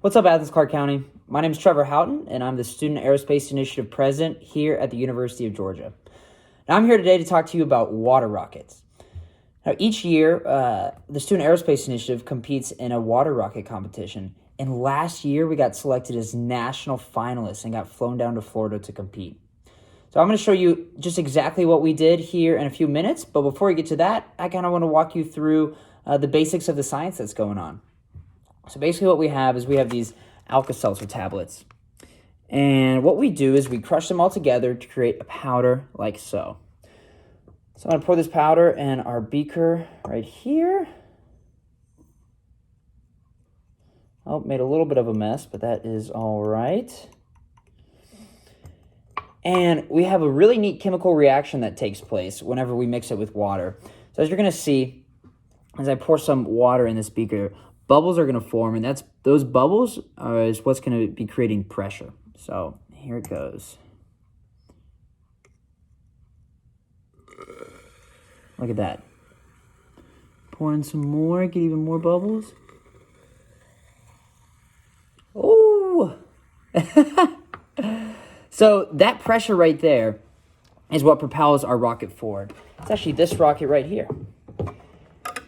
What's up, Athens, Clark County? My name is Trevor Houghton, and I'm the Student Aerospace Initiative President here at the University of Georgia. Now, I'm here today to talk to you about water rockets. Now, each year, the Student Aerospace Initiative competes in a water rocket competition, and last year we got selected as national finalists and got flown down to Florida to compete. So I'm going to show you just exactly what we did here in a few minutes, but before we get to that, I kind of want to walk you through the basics of the science that's going on. So basically what we have is these Alka-Seltzer tablets. And what we do is we crush them all together to create a powder like so. So I'm going to pour this powder in our beaker right here. Oh, made a little bit of a mess, but that is all right. And we have a really neat chemical reaction that takes place whenever we mix it with water. So as you're going to see, as I pour some water in this beaker, bubbles are going to form, and those bubbles is what's going to be creating pressure. So here it goes. Look at that. Pour in some more, get even more bubbles. Oh! So that pressure right there is what propels our rocket forward. It's actually this rocket right here.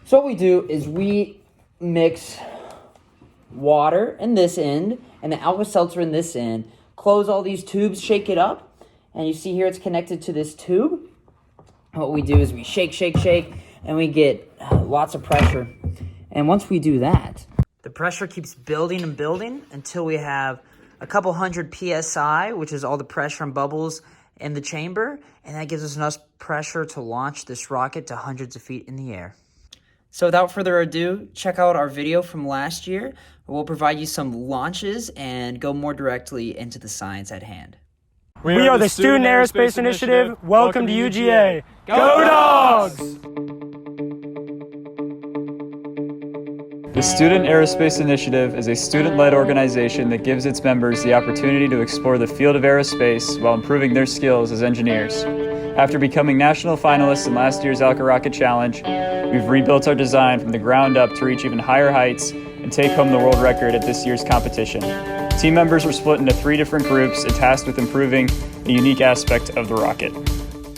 So what we do is we mix water in this end and the Alka-Seltzer in this end, close all these tubes, shake it up, and you see here it's connected to this tube. What we do is we shake, shake, shake, and we get lots of pressure. And once we do that, the pressure keeps building and building until we have a couple hundred PSI, which is all the pressure and bubbles in the chamber, and that gives us enough pressure to launch this rocket to hundreds of feet in the air. So without further ado, check out our video from last year. We'll provide you some launches and go more directly into the science at hand. We are the Student Aerospace Initiative. Welcome to UGA. Go Dogs! The Student Aerospace Initiative is a student-led organization that gives its members the opportunity to explore the field of aerospace while improving their skills as engineers. After becoming national finalists in last year's Alka Rocket Challenge, we've rebuilt our design from the ground up to reach even higher heights and take home the world record at this year's competition. Team members were split into 3 different groups and tasked with improving a unique aspect of the rocket.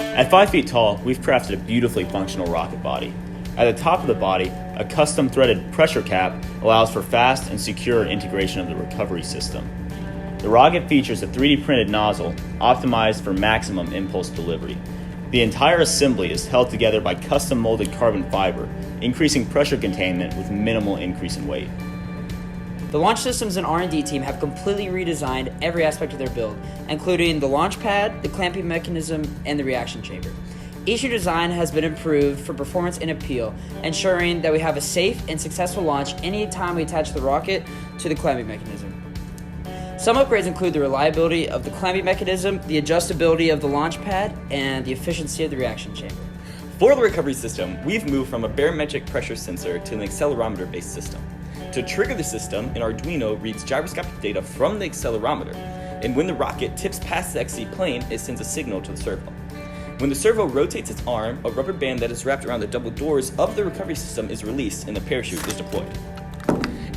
At 5 feet tall, we've crafted a beautifully functional rocket body. At the top of the body, a custom threaded pressure cap allows for fast and secure integration of the recovery system. The rocket features a 3D printed nozzle optimized for maximum impulse delivery. The entire assembly is held together by custom molded carbon fiber, increasing pressure containment with minimal increase in weight. The launch systems and R&D team have completely redesigned every aspect of their build, including the launch pad, the clamping mechanism, and the reaction chamber. Each new design has been improved for performance and appeal, ensuring that we have a safe and successful launch anytime we attach the rocket to the clamping mechanism. Some upgrades include the reliability of the clamping mechanism, the adjustability of the launch pad, and the efficiency of the reaction chamber. For the recovery system, we've moved from a barometric pressure sensor to an accelerometer-based system. To trigger the system, an Arduino reads gyroscopic data from the accelerometer, and when the rocket tips past the XC plane, it sends a signal to the servo. When the servo rotates its arm, a rubber band that is wrapped around the double doors of the recovery system is released and the parachute is deployed.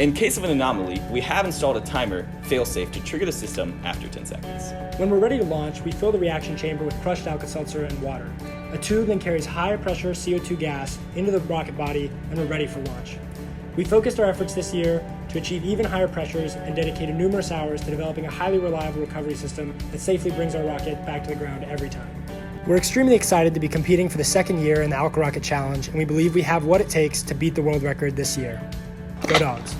In case of an anomaly, we have installed a timer, failsafe, to trigger the system after 10 seconds. When we're ready to launch, we fill the reaction chamber with crushed Alka-Seltzer and water. A tube then carries higher pressure CO2 gas into the rocket body, and we're ready for launch. We focused our efforts this year to achieve even higher pressures and dedicated numerous hours to developing a highly reliable recovery system that safely brings our rocket back to the ground every time. We're extremely excited to be competing for the second year in the Alka Rocket Challenge, and we believe we have what it takes to beat the world record this year. Go Dogs!